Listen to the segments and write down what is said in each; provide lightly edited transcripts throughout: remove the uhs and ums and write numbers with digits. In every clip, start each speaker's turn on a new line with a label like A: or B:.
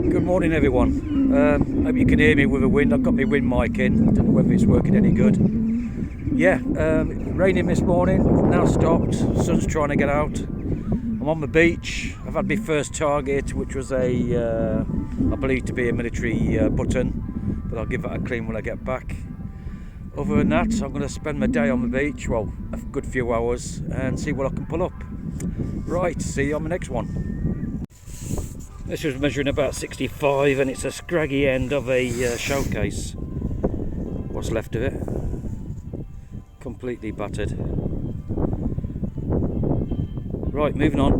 A: Good morning everyone. Hope you can hear me with the wind. I've got my wind mic in. Don't know whether it's working any good. Yeah, raining this morning, now stopped. Sun's trying to get out. I'm on the beach. I've had my first target, which was I believe to be a military button, but I'll give that a clean when I get back. Other than that, I'm going to spend my day on the beach, well, a good few hours, and see what I can pull up. Right, see you on the next one. This was measuring about 65 and it's a scraggy end of a showcase. What's left of it. Completely battered. Right, moving on.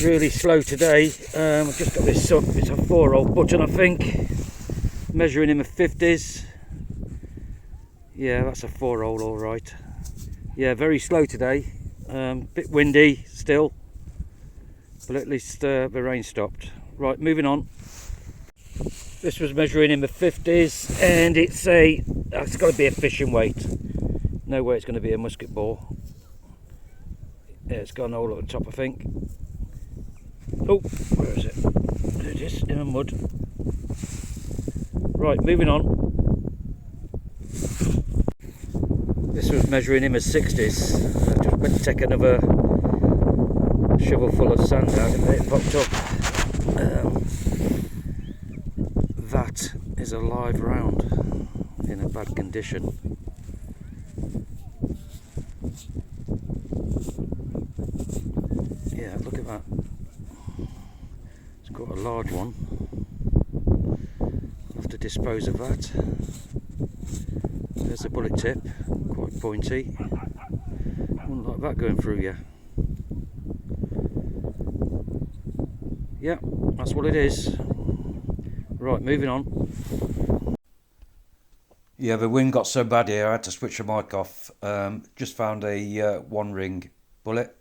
A: Really slow today. I've just got this up. It's a 4-hole button, I think. Measuring in the 50s. Yeah, that's a 4-hole, all right. Yeah, very slow today. Bit windy still. But at least the rain stopped. Right, moving on. This was measuring in the 50s and it's got to be a fishing weight. No way it's going to be a musket ball. Yeah, it's got an hole at the top, I think. Oh, where is it? There it is, in the mud. Right, moving on. This was measuring in the 60s. I just went to take another shovel full of sand out and it popped up. That is a live round in a bad condition. Yeah, look at that. It's got a large one. I'll have to dispose of that. There's a bullet tip, quite pointy. Wouldn't like that going through you. Yeah, that's what it is. Right, moving on. Yeah, the wind got so bad here I had to switch the mic off. Just found a 1-ring bullet.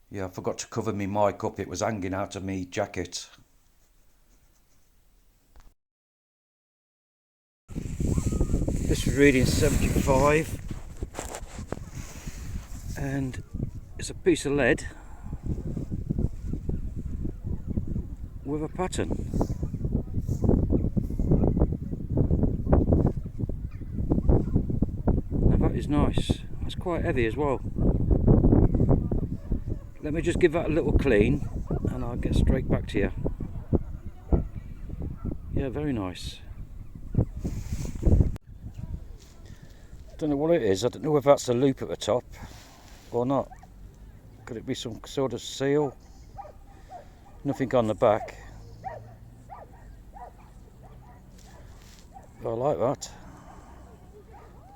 A: Yeah, I forgot to cover my mic up. It was hanging out of my jacket. This was reading 75. And it's a piece of lead with a pattern. Now that is nice. That's quite heavy as well. Let me just give that a little clean and I'll get straight back to you. Yeah, very nice. Don't know what it is. I don't know whether that's a loop at the top or not. Could it be some sort of seal? Nothing on the back. But I like that.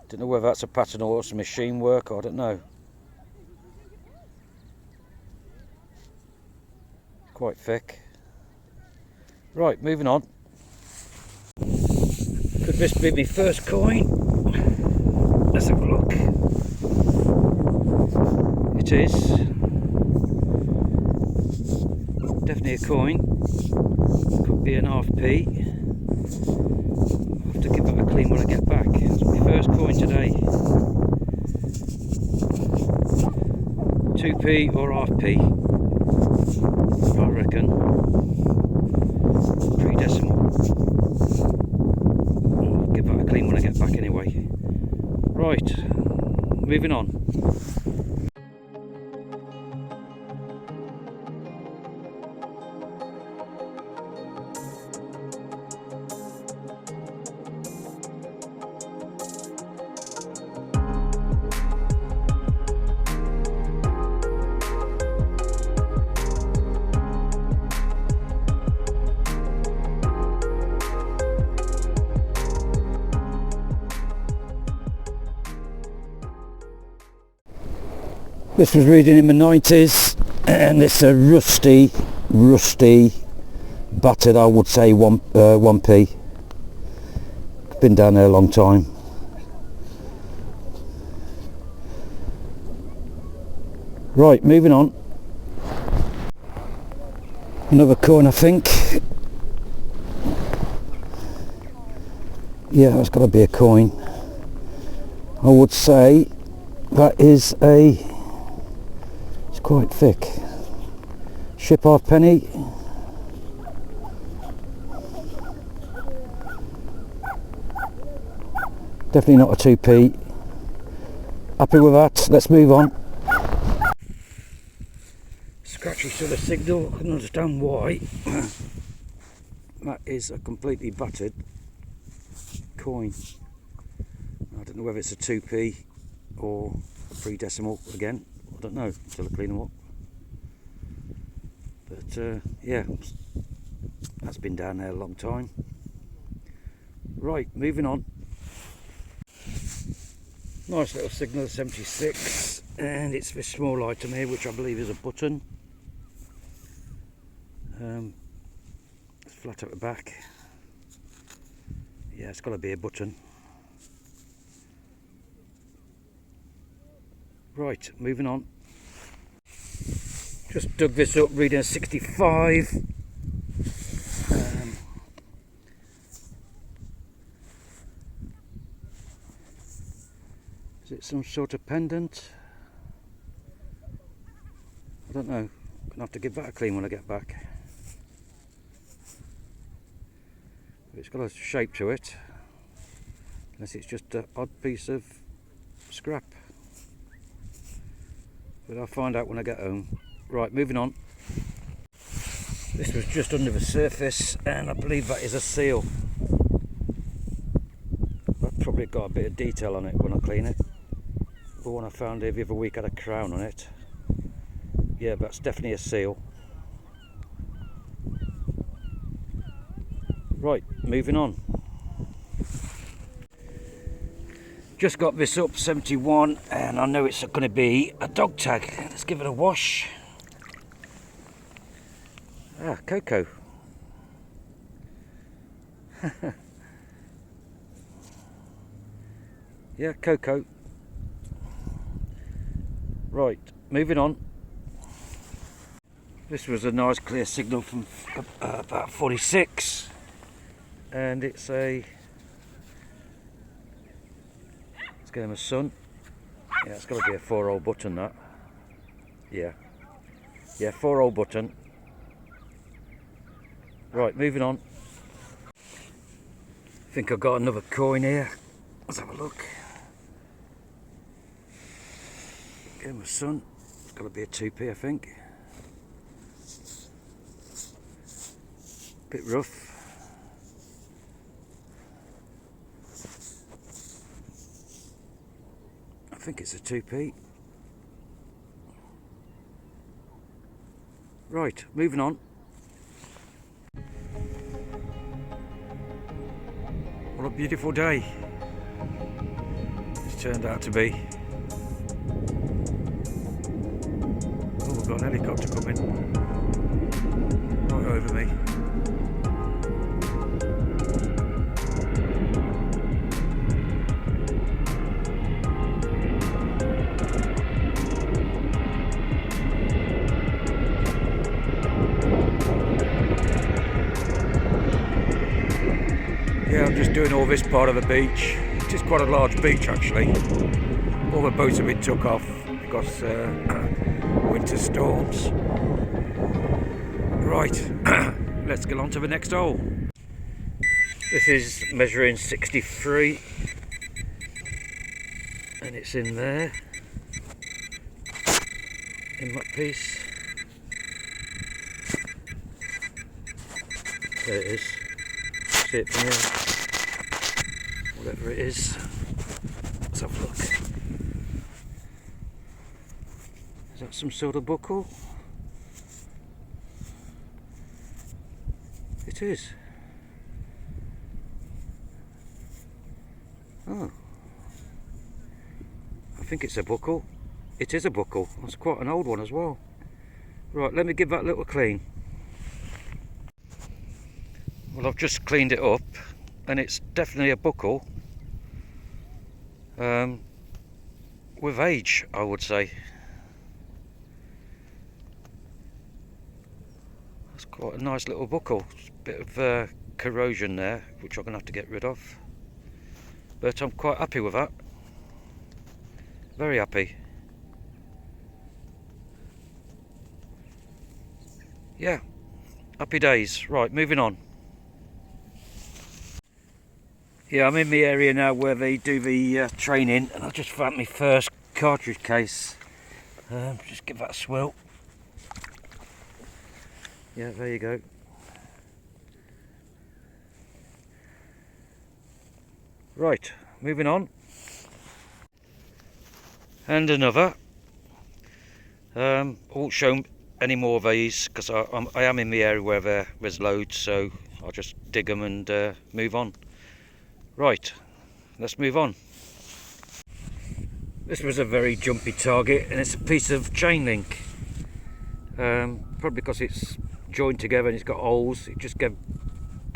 A: Don't know whether that's a pattern or some machine work, I don't know. Quite thick. Right, moving on. Could this be my first coin? Let's have a look. It is. Definitely a coin. Could be an half-p. I'll have to give that a clean when I get back. It's my first coin today. 2p or half-p, I reckon. 3 decimal. I'll give that a clean when I get back anyway. Right, moving on. This was reading in the 90s, and it's a rusty, battered, I would say 1p. Been down there a long time. Right, moving on. Another coin, I think. Yeah, that's got to be a coin. I would say that is it's quite thick. Ship halfpenny. Definitely not a 2p. Happy with that. Let's move on. Scratchy sort of signal. I can understand why. That is a completely battered coin. I don't know whether it's a 2p or a pre-decimal again. I don't know until I clean them up. But yeah, that's been down there a long time. Right, moving on. Nice little signal 76, and it's this small item here, which I believe is a button. It's flat at the back. Yeah, it's got to be a button. Right, moving on. Just dug this up, reading a 65. Is it some sort of pendant? I don't know. I'm gonna have to give that a clean when I get back. But it's got a shape to it, unless it's just an odd piece of scrap. But I'll find out when I get home. Right, moving on. This was just under the surface, and I believe that is a seal. I've probably got a bit of detail on it when I clean it. The one I found here the other week had a crown on it. Yeah, that's definitely a seal. Right, moving on. Just got this up, 71, and I know it's going to be a dog tag. Let's give it a wash. Ah, Coco. Yeah, Coco. Right, moving on. This was a nice clear signal from about 46, and it's a Game of Sun. Yeah, it's got to be a 4-hole button, that. Yeah, 4-hole button. Right, moving on. I think I've got another coin here. Let's have a look. Game of Sun. It's got to be a 2p, I think. Bit rough. I think it's a 2p. Right, moving on. What a beautiful day it's turned out to be. Oh, we've got an helicopter coming right over me. Yeah, I'm just doing all this part of the beach. It is quite a large beach actually. All the boats have been took off because winter storms. Right, let's get on to the next hole. This is measuring 63 and it's in there, in that piece. There it is. See it from here. Whatever it is. Let's have a look. Is that some sort of buckle? It is. Oh. I think it's a buckle. it is a buckle. That's quite an old one as well. Right, let me give that a little clean. Well, I've just cleaned it up and it's definitely a buckle. With age, I would say. That's quite a nice little buckle. Bit of corrosion there, which I'm going to have to get rid of. But I'm quite happy with that. Very happy. Yeah, happy days. Right, moving on. Yeah, I'm in the area now where they do the training, and I just found my first cartridge case. Just give that a swirl. Yeah, there you go. Right, moving on. And another. I won't show any more of these because I am in the area where there's loads, so I'll just dig them and move on. Right, let's move on. This was a very jumpy target, and it's a piece of chain link. Probably because it's joined together and it's got holes, it just gave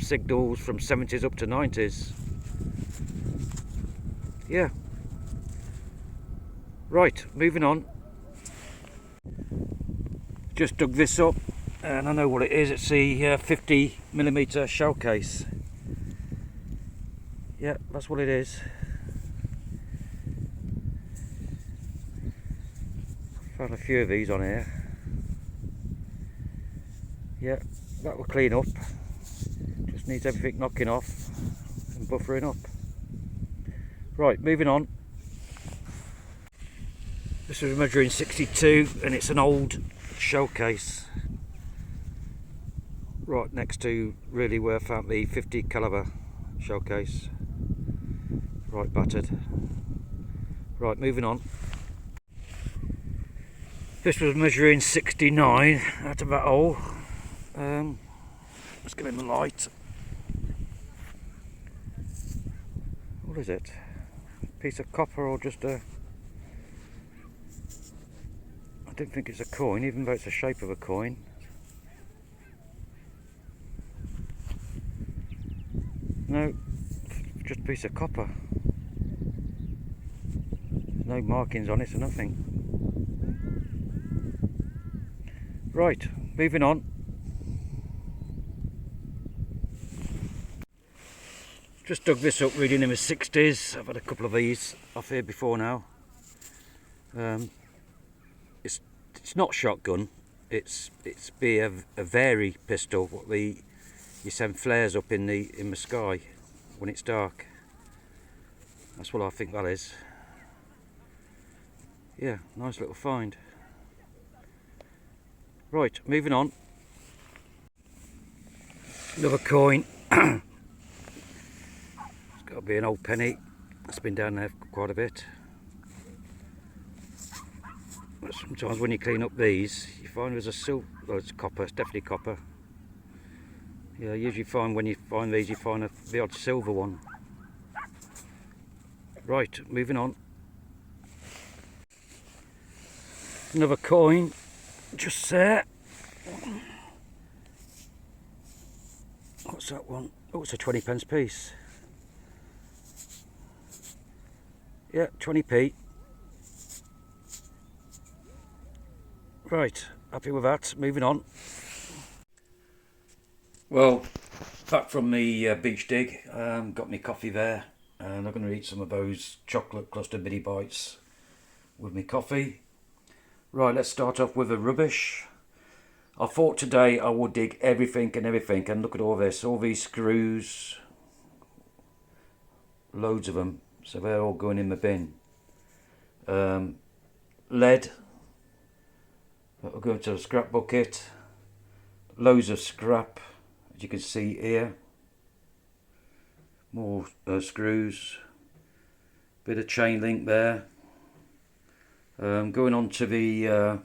A: signals from 70s up to 90s. Yeah. Right, moving on. Just dug this up and I know what it is. It's the 50mm shell case. Yeah, that's what it is. Found a few of these on here. Yeah, that will clean up. Just needs everything knocking off and buffering up. Right, moving on. This was measuring 62 and it's an old shell case. Right next to really where I found the 50 caliber shell case. Right, battered. Right, moving on. This was measuring 69 out of that hole. Let's get in the light. What is it? A piece of copper or just a... I don't think it's a coin, even though it's the shape of a coin. No, just a piece of copper. No markings on it or nothing. Right, moving on. Just dug this up reading in the 60s. I've had a couple of these off here before now. It's not shotgun. It's be a vary pistol. What you send flares up in the sky when it's dark. That's what I think that is. Yeah, nice little find. Right, moving on. Another coin. It's got to be an old penny. It's been down there quite a bit. But sometimes when you clean up these, you find there's a silver. Well, it's copper. It's definitely copper. Yeah, usually find when you find these, you find the odd silver one. Right, moving on. Another coin, just there. What's that one? Oh, it's a 20p piece. Yeah, 20p. Right, happy with that. Moving on. Well, back from the beach dig. Got me coffee there, and I'm going to eat some of those chocolate cluster mini bites with me coffee. Right, let's start off with the rubbish. I thought today I would dig everything, and look at all this, all these screws, loads of them, so they're all going in the bin. Lead, that'll go into the scrap bucket. Loads of scrap, as you can see here. More screws, bit of chain link there. Going on to the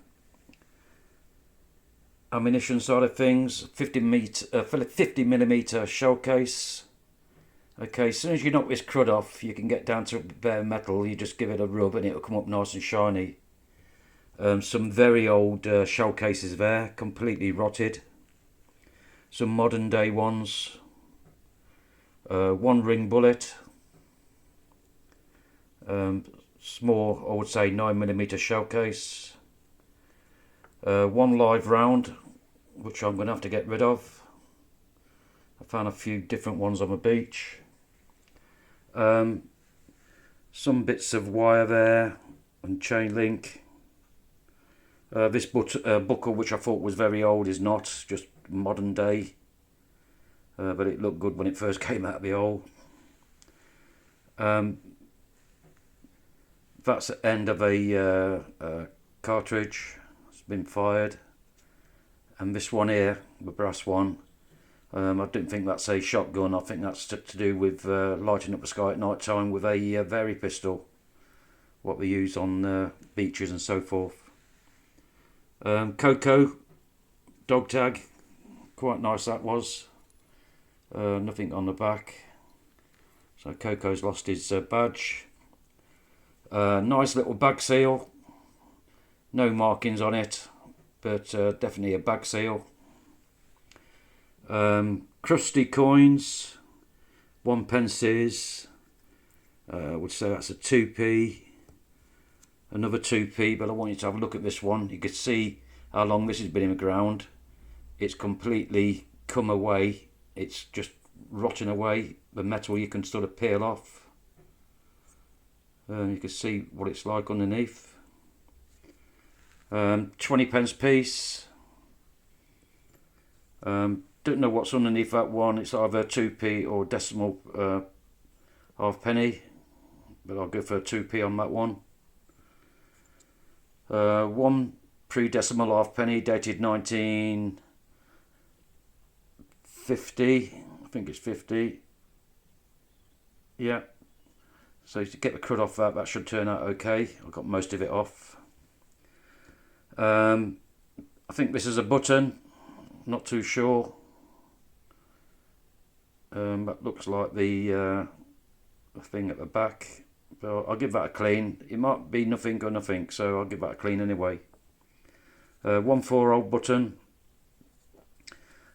A: ammunition side of things, 50mm shell case. Okay, as soon as you knock this crud off, you can get down to bare metal. You just give it a rub and it'll come up nice and shiny. Some very old shell cases there, completely rotted. Some modern day ones. One ring bullet. Small, I would say 9mm shell case. One live round, which I'm going to have to get rid of. I found a few different ones on the beach. Some bits of wire there and chain link. This buckle, which I thought was very old, is not, just modern day. But it looked good when it first came out of the hole. That's the end of a cartridge. It's been fired. And this one here, the brass one, I don't think that's a shotgun. I think that's to do with lighting up the sky at night time with a Vari pistol, what we use on beaches and so forth. Coco dog tag, quite nice that was. Nothing on the back, so Coco's lost his badge. Nice little bag seal, no markings on it, but definitely a bag seal. Crusty coins, 1p. I would say that's a 2p. Another 2p, but I want you to have a look at this one. You can see how long this has been in the ground. It's completely come away. It's just rotting away. The metal you can sort of peel off. You can see what it's like underneath. 20p piece. Don't know what's underneath that one. It's either 2p or decimal halfpenny, but I'll go for a 2p on that one. One pre-decimal halfpenny dated 1950. I think it's 50. Yeah. So to get the crud off that should turn out okay. I've got most of it off. I think this is a button. Not too sure. That looks like the thing at the back. So I'll give that a clean. It might be nothing or nothing, so I'll give that a clean anyway. 1/4 button.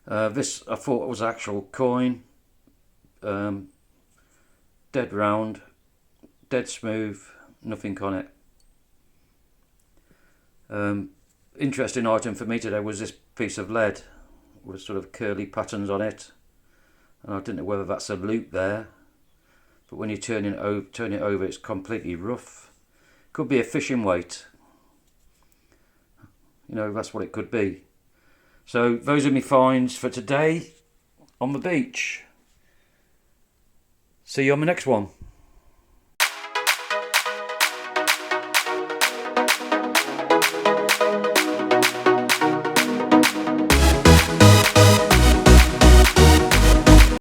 A: This I thought was actual coin. Dead round, dead smooth, nothing on it. Interesting item for me today was this piece of lead with sort of curly patterns on it, and I didn't know whether that's a loop there. But when you turn it over, it's completely rough. Could be a fishing weight. You know, that's what it could be. So those are my finds for today on the beach. See you on the next one.